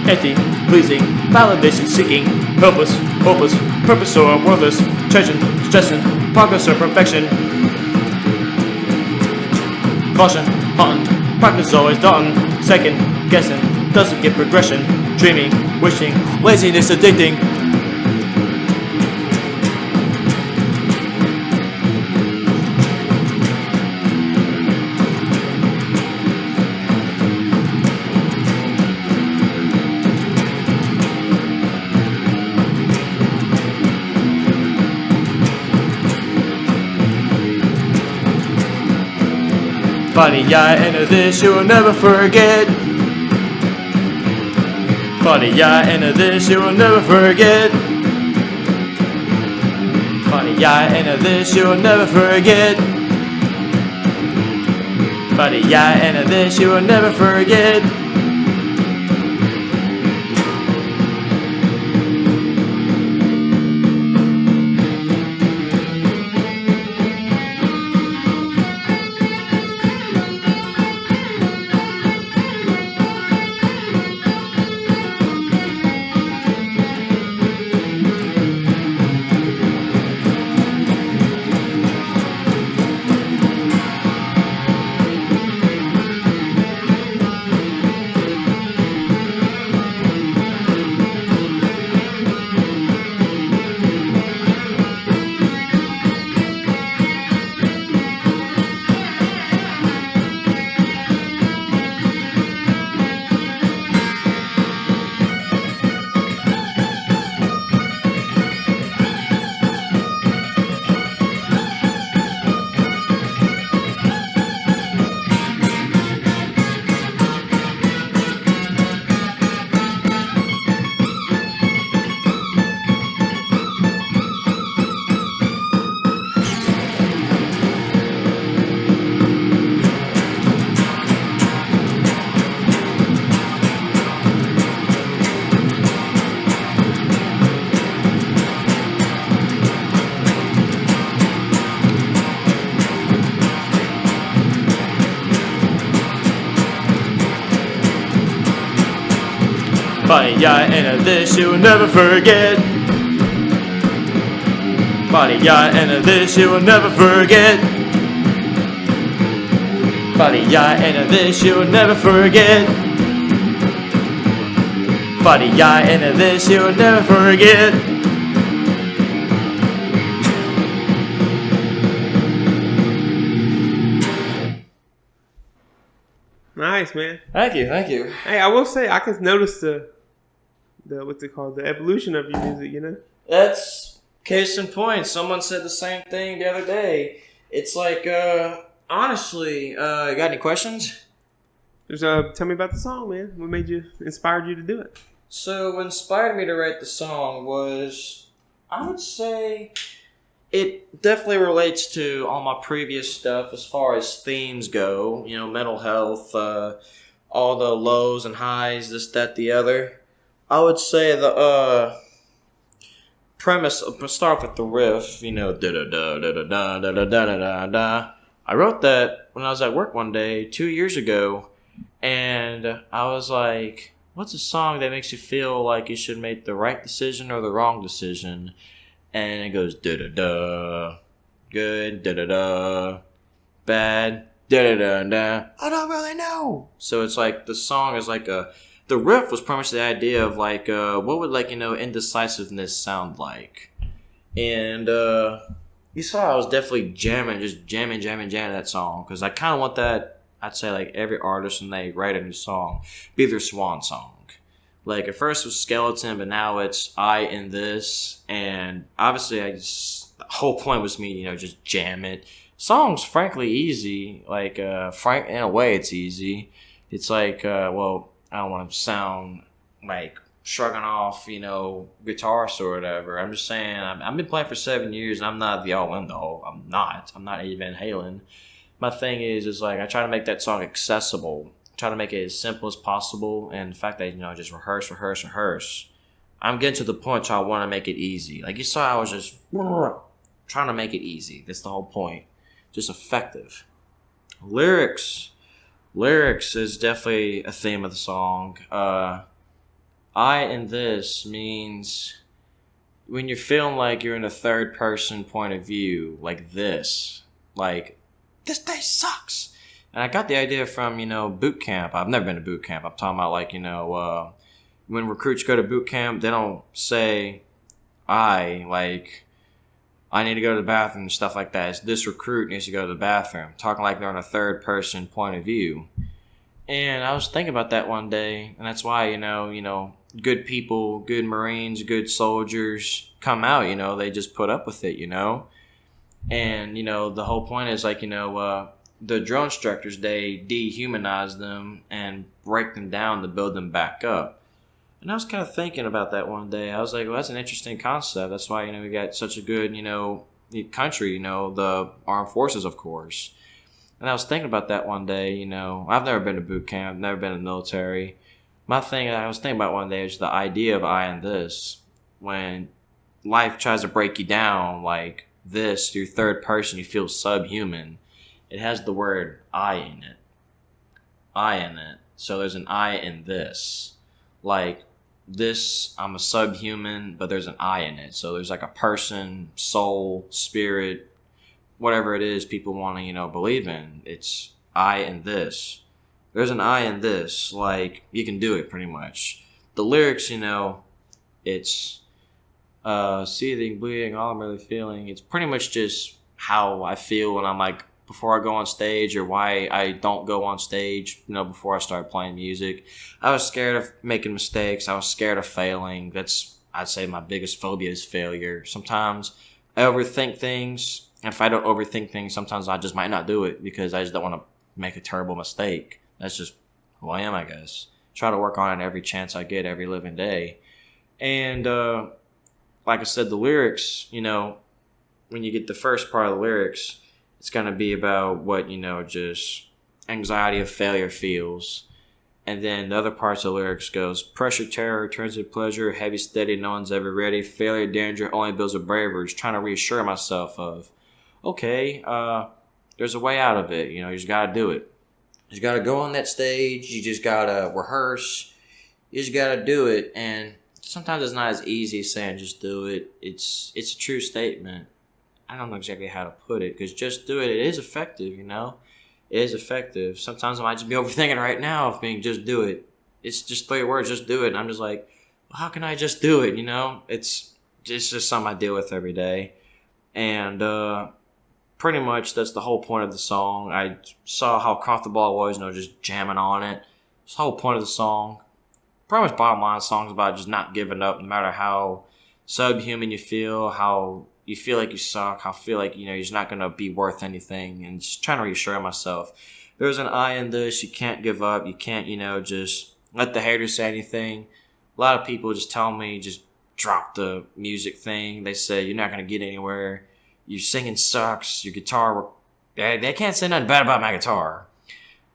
Empty, pleasing, validation seeking, helpless, hopeless, purpose or worthless, treasure, stressing, progress or perfection. Caution, haunting, practice always daunting, second, guessing, doesn't get progression, dreaming, wishing, laziness addicting. Buddy, I enter this, you will never forget. Buddy, I enter this, you will never forget. Buddy, I enter this, you will never forget. Buddy, I enter this, you will never forget. Buddy, I enter this, you will never forget. Buddy, I enter this, you will never forget. Buddy, I enter this, you will never forget. Buddy, I enter this, you will never forget. Nice, man. Thank you, thank you. Hey, I will say I can notice the what's it called, the evolution of your music. You know. That's case in point. Someone said the same thing the other day. It's like, honestly, you got any questions? Just tell me about the song, man. What made you inspired you to do it? So what inspired me to write the song was, I would say, it definitely relates to all my previous stuff as far as themes go. You know, mental health, all the lows and highs, this, that, the other. I would say the premise. I'll start with the riff. You know, da da da da da da da da da da da. I wrote that when I was at work one day 2 years ago, and I was like, "What's a song that makes you feel like you should make the right decision or the wrong decision?" And it goes da da da, good da da da, bad da da da da. I don't really know. So it's like the song is like a. The riff was pretty much the idea of like, what would like, you know, indecisiveness sound like? And you saw I was definitely jamming that song. Because I kind of want that, I'd say like every artist when they write a new song, be their swan song. Like at first it was Skeleton, but now it's I in this. And obviously the whole point was me, you know, just jam it. Song's frankly easy. Like, in a way it's easy. It's like, well, I don't want to sound like shrugging off, you know, guitarist or whatever. I'm just saying, I've been playing for 7 years, and I'm not the all-in-all. I'm not Eddie Van Halen. My thing is like, I try to make that song accessible. Try to make it as simple as possible, and the fact that, you know, just rehearse. I'm getting to the point where I want to make it easy. Like you saw, I was just trying to make it easy. That's the whole point. Just effective. Lyrics is definitely a theme of the song. I in this means when you're feeling like you're in a third person point of view, like this. Like, this day sucks. And I got the idea from, you know, boot camp. I've never been to boot camp. I'm talking about like, you know, when recruits go to boot camp, they don't say I need to go to the bathroom and stuff like that. It's this recruit needs to go to the bathroom. Talking like they're in a third person point of view. And I was thinking about that one day, and that's why, you know, good people, good Marines, good soldiers come out, you know, they just put up with it, you know. And, you know, the whole point is like, you know, the drill instructors, they dehumanize them and break them down to build them back up. And I was kind of thinking about that one day. I was like, well, that's an interesting concept. That's why, we got such a good, country, the armed forces, of course. And I was thinking about that one day, I've never been to boot camp, never been in the military. My thing I was thinking about one day is the idea of I and this. When life tries to break you down like this, your third person, you feel subhuman. It has the word I in it. I in it. So there's an I in this. Like this, I'm a subhuman, but there's an I in it. So there's like a person, soul, spirit, whatever it is people want to, believe in. It's I in this. There's an I in this. Like, you can do it pretty much. The lyrics, it's seething, bleeding, all I'm really feeling. It's pretty much just how I feel when I'm like, before I go on stage, or why I don't go on stage, before I start playing music. I was scared of making mistakes. I was scared of failing. I'd say my biggest phobia is failure. Sometimes I overthink things. And if I don't overthink things, sometimes I just might not do it because I just don't want to make a terrible mistake. That's just who I am, I guess. Try to work on it every chance I get, every living day. And like I said, the lyrics, when you get the first part of the lyrics, it's going to be about what, just anxiety of failure feels. And then the other parts of the lyrics goes, pressure, terror, turns into pleasure, heavy, steady, no one's ever ready. Failure, danger, only builds a bravery. Just trying to reassure myself of, okay, there's a way out of it. You just got to do it. You just got to go on that stage. You just got to rehearse. You just got to do it. And sometimes it's not as easy as saying just do it. It's a true statement. I don't know exactly how to put it, because just do it. It is effective, It is effective. Sometimes I might just be overthinking right now of being just do it. It's just 3 words, just do it. And I'm just like, well, how can I just do it, It's just something I deal with every day. And pretty much that's the whole point of the song. I saw how comfortable I was, just jamming on it. It's the whole point of the song. Pretty much bottom line, the song's about just not giving up, no matter how subhuman you feel, how you feel like you suck, how I feel like, you're just not going to be worth anything, and just trying to reassure myself. There's an I in this. You can't give up. You can't, just let the haters say anything. A lot of people just tell me, just drop the music thing. They say, you're not going to get anywhere. Your singing sucks. Your guitar, they can't say nothing bad about my guitar.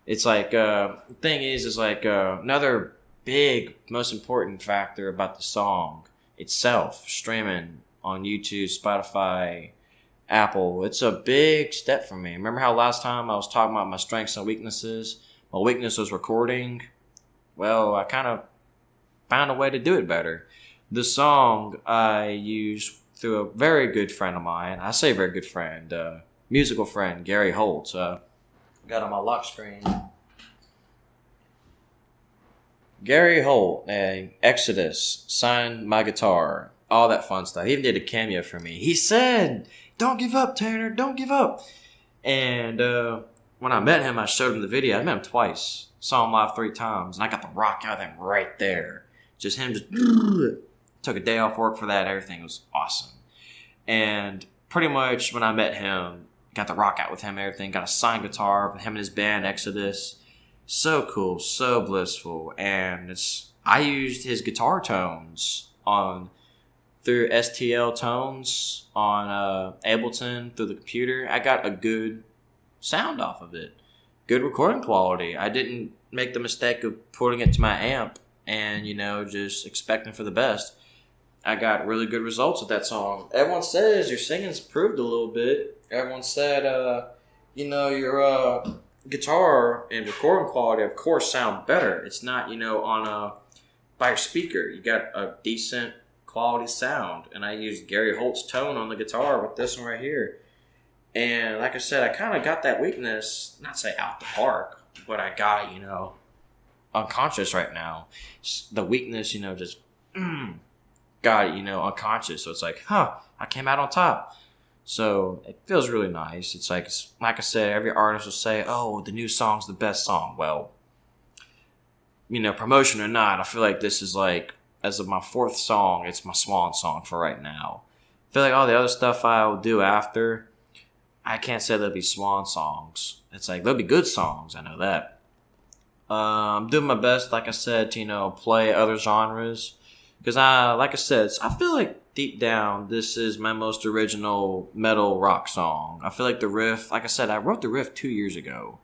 It's like, the thing is like, another big, most important factor about the song itself, streaming on YouTube, Spotify, Apple. It's a big step for me. Remember how last time I was talking about my strengths and weaknesses? My weakness was recording. Well, I kind of found a way to do it better. The song I used through a very good friend of mine. I say very good friend, musical friend, Gary Holt. Got on my lock screen. Gary Holt, Exodus, signed my guitar. All that fun stuff. He even did a cameo for me. He said, don't give up, Tanner. Don't give up. And when I met him, I showed him the video. I met him twice. Saw him live 3 times. And I got the rock out of him right there. Just him just took a day off work for that. Everything was awesome. And pretty much when I met him, got the rock out with him, everything. Got a signed guitar with him and his band, Exodus. So cool. So blissful. And I used his guitar tones through STL tones on Ableton through the computer. I got a good sound off of it. Good recording quality. I didn't make the mistake of putting it to my amp and, just expecting for the best. I got really good results with that song. Everyone says your singing's improved a little bit. Everyone said, your guitar and recording quality, of course, sound better. It's not, by your speaker. You got a decent quality sound. And I used Gary Holt's tone on the guitar with this one right here. And like I said, I kind of got that weakness, not say out the park, but I got, unconscious right now. The weakness, just got it, unconscious. So it's like, I came out on top. So it feels really nice. It's like I said, every artist will say, oh, the new song's the best song. Well, promotion or not, I feel like this is like, as of my 4th song, it's my swan song for right now. I feel like all the other stuff I'll do after, I can't say they'll be swan songs. It's like they'll be good songs. I know that. I'm doing my best, like I said, to play other genres because like I said, I feel like deep down this is my most original metal rock song. I feel like the riff, like I said, I wrote the riff 2 years ago,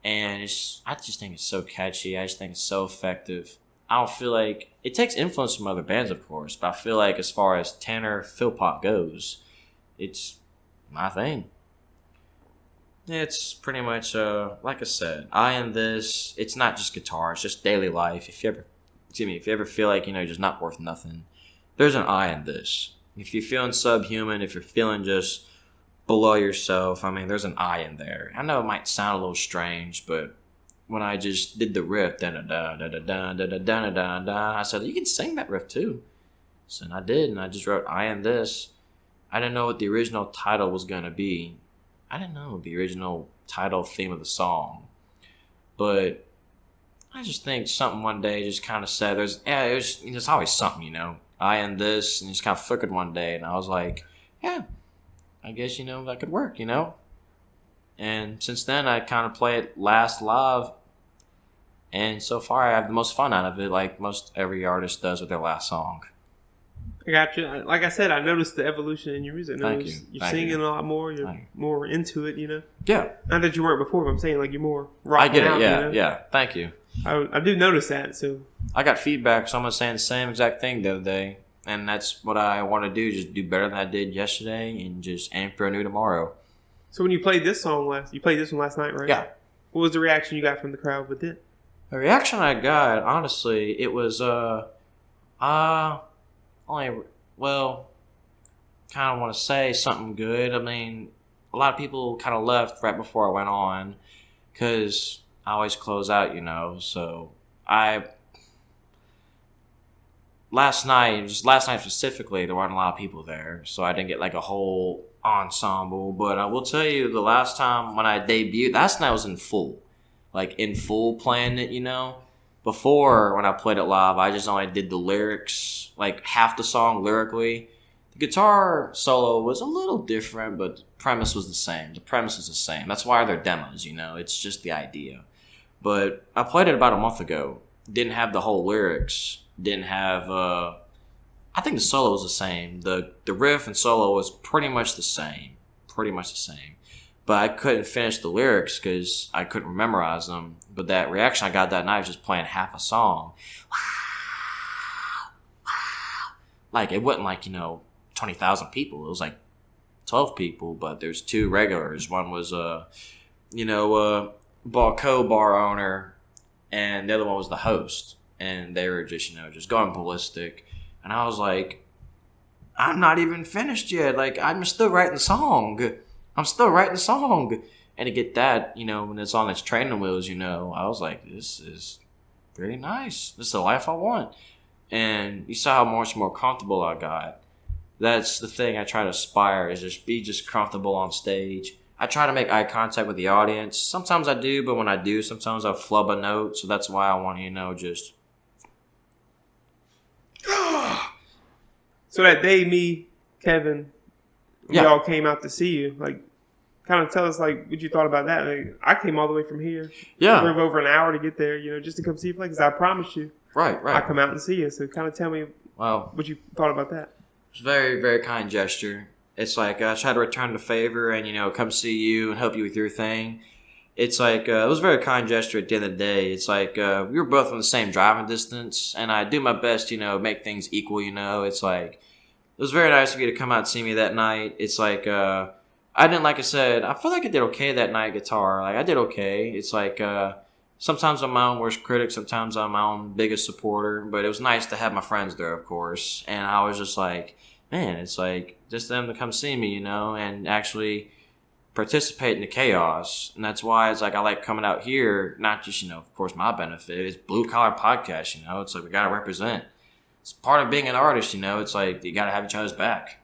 and I just think it's so catchy. I just think it's so effective. I don't feel like it takes influence from other bands, of course, but I feel like as far as tenor Philpot goes, it's my thing. It's pretty much, like I said, I am this. It's not just guitar. It's just daily life. If you ever feel like, you're just not worth nothing, there's an I in this. If you're feeling subhuman, if you're feeling just below yourself, there's an I in there. I know it might sound a little strange, but when I just did the riff, da-da-da-da-da-da-da-da-da-da-da, I said, you can sing that riff too. So I did, and I just wrote I in this. I didn't know what the original title was going to be. I didn't know the original title theme of the song, but I just think something one day just kind of said, there's always something, I and this, and just kind of flickered one day, and I was like, yeah, I guess, that could work, and since then I kind of play it last live, and so far I have the most fun out of it, like most every artist does with their last song. I got you. Like I said, I noticed the evolution in your music. Thank you. You're singing a lot more. You're more into it, Yeah. Not that you weren't before, but I'm saying like you're more rock. I get it. Yeah, yeah. Thank you. I do notice that. So I got feedback. Someone saying the same exact thing the other day, and that's what I want to do. Just do better than I did yesterday, and just aim for a new tomorrow. So when you played this song last night, right? Yeah. What was the reaction you got from the crowd with it? The reaction I got, honestly, it was kind of want to say something good. A lot of people kind of left right before I went on because I always close out, So last night specifically, there weren't a lot of people there, so I didn't get like a whole ensemble. But I will tell you, the last time when I debuted, last night I was in full playing it, Before, when I played it live, I just only did the lyrics, like half the song lyrically. The guitar solo was a little different, but the premise was the same. That's why they're demos, It's just the idea. But I played it about a month ago. Didn't have the whole lyrics. Didn't have, I think the solo was the same. The riff and solo was pretty much the same. But I couldn't finish the lyrics because I couldn't memorize them. But that reaction I got that night was just playing half a song. Like, it wasn't like, 20,000 people. It was like 12 people, but there's 2 regulars. One was, co-bar owner, and the other one was the host. And they were just, just going ballistic. And I was like, I'm not even finished yet. Like, I'm still writing the song. And to get that, when it's on its training wheels, I was like, this is pretty nice. This is the life I want. And you saw how much more comfortable I got. That's the thing I try to aspire, is just be comfortable on stage. I try to make eye contact with the audience. Sometimes I do, but when I do, sometimes I flub a note. So that's why I want to, just... So that day, me, Kevin, we all came out to see you. Like, kind of tell us, like, what you thought about that. Like, I came all the way from here. Yeah. Drove over an hour to get there, just to come see you play. Because I promised you. Right. I come out and see you. So kind of tell me what you thought about that. It's a very, very kind gesture. It's like I try to return the favor and, come see you and help you with your thing. It's like, it was a very kind gesture at the end of the day. It's like, we were both on the same driving distance, and I do my best, make things equal, It's like, it was very nice of you to come out and see me that night. It's like, I feel like I did okay that night guitar. Like, I did okay. It's like, sometimes I'm my own worst critic. Sometimes I'm my own biggest supporter. But it was nice to have my friends there, of course. And I was just like, man, it's like just them to come see me, and actually participate in the chaos. And that's why it's like I like coming out here, not just, of course, my benefit. It's Blue Collar Podcast, It's like we got to represent. It's part of being an artist, It's like you got to have each other's back.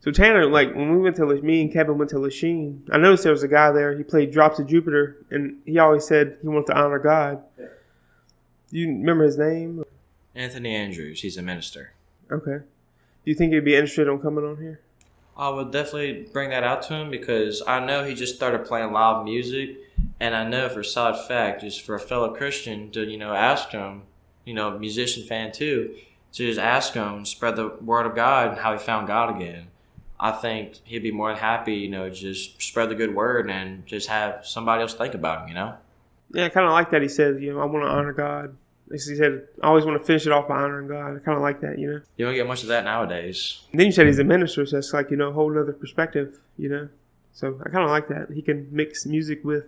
So Tanner, like when we went to me and Kevin went to Lachine, I noticed there was a guy there. He played Drops of Jupiter, and he always said he wanted to honor God. Yeah. Do you remember his name? Anthony Andrews. He's a minister. Okay. Do you think he'd be interested in coming on here? I would definitely bring that out to him because I know he just started playing live music, and I know for a solid fact, just for a fellow Christian to, ask him, musician fan too, to just ask him, spread the word of God and how he found God again. I think he'd be more than happy, just spread the good word and just have somebody else think about him, Yeah, I kind of like that. He said, I want to honor God. He said, I always want to finish it off by honoring God. I kind of like that, You don't get much of that nowadays. And then you said he's a minister, so that's like, a whole other perspective, So I kind of like that. He can mix music with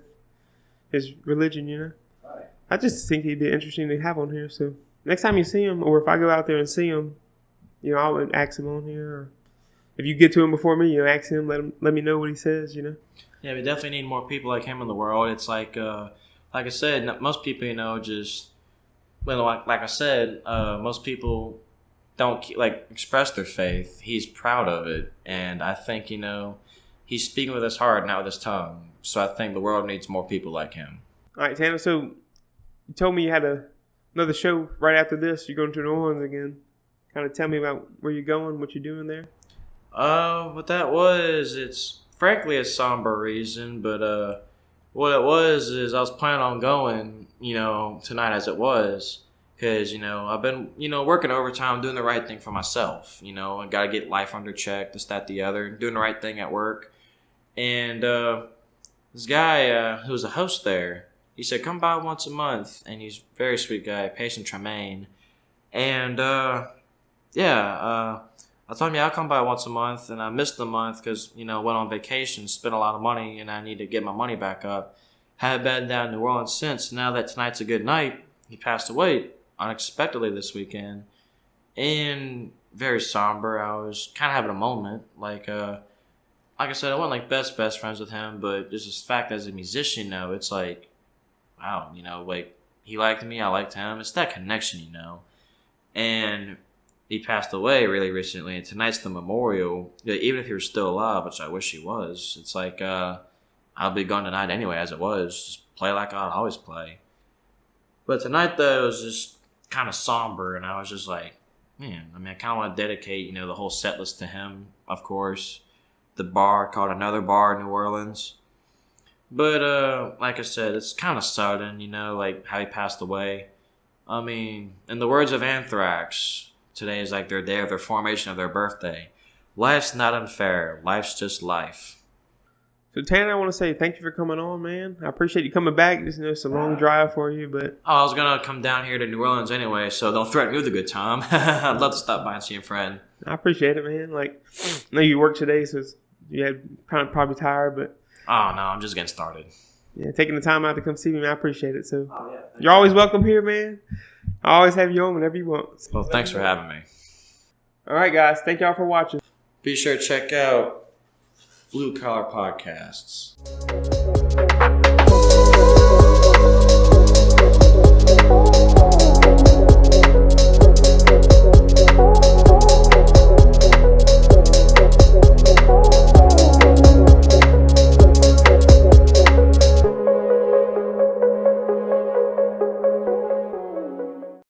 his religion, Right. I just think he'd be interesting to have on here. So next time you see him, or if I go out there and see him, I would ask him on here. Or if you get to him before me, ask him, let me know what he says, Yeah, we definitely need more people like him in the world. It's like I said, most people, just... Well, like I said, most people don't express their faith. He's proud of it, and I think he's speaking with his heart, not with his tongue. So I think the world needs more people like him. All right, Tanner. So you told me you had another show right after this. You're going to New Orleans again. Kind of tell me about where you're going, what you're doing there. What that was, it's frankly a somber reason, but what it was is I was planning on going, tonight as it was, because, I've been, working overtime, doing the right thing for myself, I got to get life under check, this, that, the other, doing the right thing at work. And this guy who was a host there, he said, come by once a month, and he's a very sweet guy, Payson Tremaine. And, I told him, I'll come by once a month, and I missed the month because, went on vacation, spent a lot of money, and I need to get my money back up. Haven't been down in New Orleans since. Now that tonight's a good night, he passed away unexpectedly this weekend. And very somber. I was kind of having a moment. Like I said, I wasn't best friends with him, but just this fact as a musician, it's like, wow, he liked me, I liked him. It's that connection, And he passed away really recently, and tonight's the memorial. Even if he was still alive, which I wish he was, it's like I'll be gone tonight anyway, as it was. Just play like I'd always play. But tonight, though, it was just kind of somber, and I was just like, man, I kind of want to dedicate, the whole set list to him, of course. The bar called Another Bar in New Orleans. But like I said, it's kind of sudden, how he passed away. I mean, in the words of Anthrax, today is like their day of their formation of their birthday. Life's not unfair. Life's just life. So, Tanner, I want to say thank you for coming on, man. I appreciate you coming back. It's a long drive for you, but... I was going to come down here to New Orleans anyway, so don't threaten me with a good time. I'd love to stop by and see a friend. I appreciate it, man. I know you worked today, so you had probably tired, but... Oh, no, I'm just getting started. Yeah, taking the time out to come see me, man, I appreciate it. So, you're always welcome here, man. I always have you on whenever you want. Well, thanks for having me. All right, guys. Thank y'all for watching. Be sure to check out Blue Collar Podcasts.